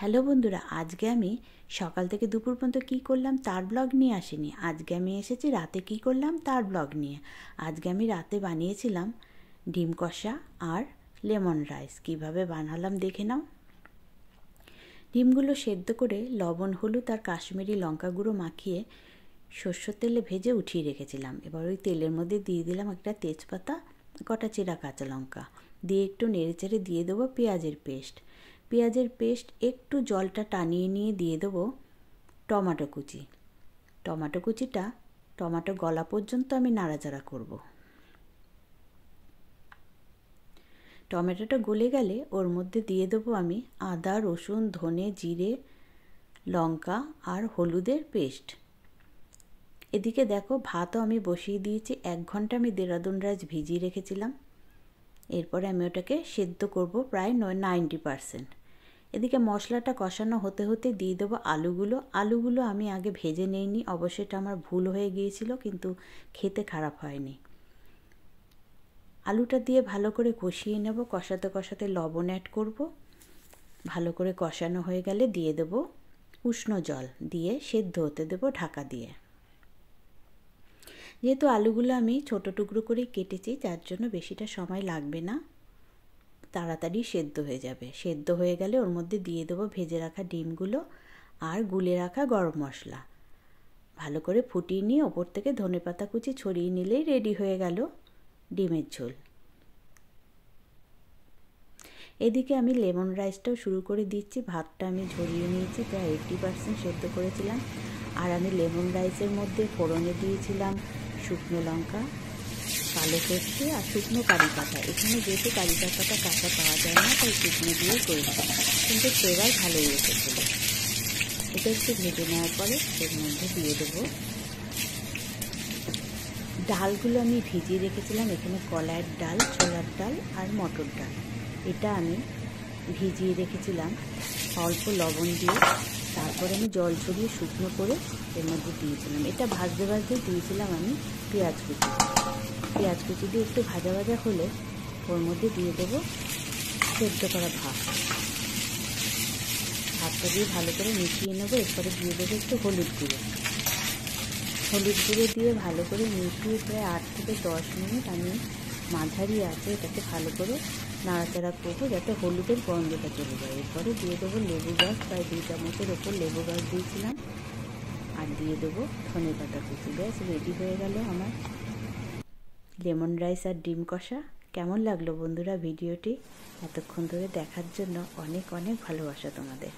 Hello বন্ধুরা, আজকে আমি সকাল থেকে দুপুর পর্যন্ত কী করলাম তার ব্লগ নিয়ে আসিনি। আজকে আমি এসেছি রাতে কী করলাম তার ব্লগ নিয়ে। আজকে আমি রাতে বানিয়েছিলাম ডিম কষা আর লেমন রাইস। কিভাবে বানালাম দেখে নাও। ডিমগুলো সেদ্ধ করে লবণ, হলুদ আর কাশ্মীরি লঙ্কা গুঁড়ো মাখিয়ে সরষের তেলে ভেজে উঠিয়ে রেখেছিলাম। এবার ওই তেলের মধ্যে দিয়ে দিলাম একটা তেজপাতা, কটা চেরা কাঁচা লঙ্কা দিয়ে একটু নেড়েচেড়ে দিয়ে দেবো পেঁয়াজের পেস্ট একটু জলটা টানিয়ে নিয়ে দিয়ে দেবো টমেটো কুচিটা টমেটো গলা পর্যন্ত আমি নাড়াচাড়া করব। টমেটোটা গলে গেলে ওর মধ্যে দিয়ে দেবো আমি আদা, রসুন, ধনে, জিরে, লঙ্কা আর হলুদের পেস্ট। এদিকে দেখো ভাতও আমি বসিয়ে দিয়েছি। 1 ঘন্টা আমি দেরাদুন রাইস ভিজিয়ে রেখেছিলাম। এরপরে আমি ওটাকে সেদ্ধ করব প্রায় 90%। এদিকে মশলাটা কষানো হতে হতে দিয়ে দেবো আলুগুলো আমি আগে ভেজে নেইনি। অবশ্যই এটা আমার ভুল হয়ে গিয়েছিল, কিন্তু খেতে খারাপ হয়নি। আলুটা দিয়ে ভালো করে কষিয়ে নেব। কষাতে কষাতে লবণ অ্যাড করব। ভালো করে কষানো হয়ে গেলে দিয়ে দেব উষ্ণ জল, দিয়ে সেদ্ধ হতে দেব ঢাকা দিয়ে। যেহেতু আলুগুলো আমি ছোট টুকরো করে কেটেছি, যার জন্য বেশিটা সময় লাগবে না, তাড়াতাড়ি সেদ্ধ হয়ে যাবে। সেদ্ধ হয়ে গেলে ওর মধ্যে দিয়ে দেবো ভেজে রাখা ডিমগুলো আর গুলে রাখা গরম মশলা। ভালো করে ফুটিয়ে নিয়ে ওপর থেকে ধনেপাতা কুচি ছড়িয়ে নিলেই রেডি হয়ে গেল ডিমের ঝোল। এদিকে আমি লেমন রাইসটাও শুরু করে দিচ্ছি। ভাতটা আমি ঝরিয়ে নিয়েছি, প্রায় 80% সেদ্ধ করেছিলাম। আর আমি লেমন রাইসের মধ্যে ফোড়নে দিয়েছিলাম শুকনো লঙ্কা, কালো সর্ষে আর শুকনো কারি পাতা। এখানে যেহেতু কারি পাতাটা কাঁচা পাওয়া যায় না, তাই শুকনো দিয়েও করেছি, কিন্তু ফ্লেভার ভালোই এসেছিলো। এটা একটু ভেজে নেওয়ার পরে এর মধ্যে দিয়ে দেবো ডালগুলো আমি ভিজিয়ে রেখেছিলাম। এখানে কলাইয়ের ডাল, ছোলার ডাল আর মটর ডাল। এটা আমি ভিজিয়ে রেখেছিলাম অল্প লবণ দিয়ে। তারপরে আমি জল ছড়িয়ে শুকনো করে এর মধ্যে দিয়েছিলাম। এটা ভাজতে দিয়েছিলাম আমি পেঁয়াজ কুচি দিয়ে একটু ভাজা হলে ওর মধ্যে দিয়ে দেবো সেদ্ধ করা ভাতটা দিয়ে ভালো করে মিশিয়ে নেবো। এরপরে দিয়ে দেবো একটু হলুদ গুঁড়ো দিয়ে ভালো করে মিশিয়ে প্রায় 8 থেকে 10 মিনিট আমি মাঝারি আছে এটাকে ভালো করে নাড়াচাড়া করবো, যাতে হলুদের গন্ধটা চলে যায়। এরপরে দিয়ে দেবো লেবু গাছ, প্রায় 2 চামচের ওপর লেবু গাছ দিয়েছিলাম, আর দিয়ে দেবো ধনেপাতা কুচি। ব্যাস রেডি হয়ে গেল আমার লেমন রাইস আর ডিম কষা। কেমন লাগলো বন্ধুরা ভিডিওটি? এতক্ষণ ধরে দেখার জন্য অনেক অনেক ভালোবাসা তোমাদের।